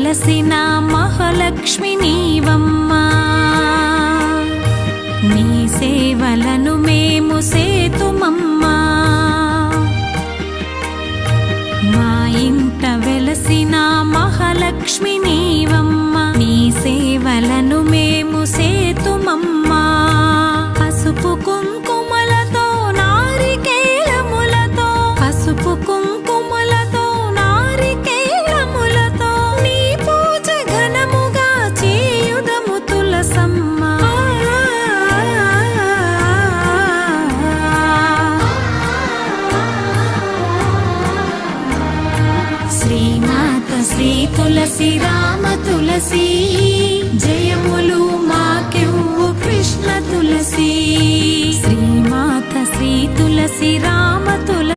వెలసిన మహాలక్ష్మి నీవమ్మా, నీ సేవలను మేము సేతుమమ్మా. మా ఇంట వెలసిన మహాలక్ష్మి నీవమ్మా, నీ సేవలను మేము సేతుమమ్మా. పసుపు కుంకుమలతో నారికేళములతో, పసుపు కుంకుమలతో నారికేళములతో నీ పూజ ఘనముగా చేయుదము తులసమ్మ. శ్రీమాత శ్రీ తులసి రామ తులసి, జయములు మాకెవ్వు కృష్ణ తులసి. శ్రీమాత శ్రీ తులసి రామ తులసి.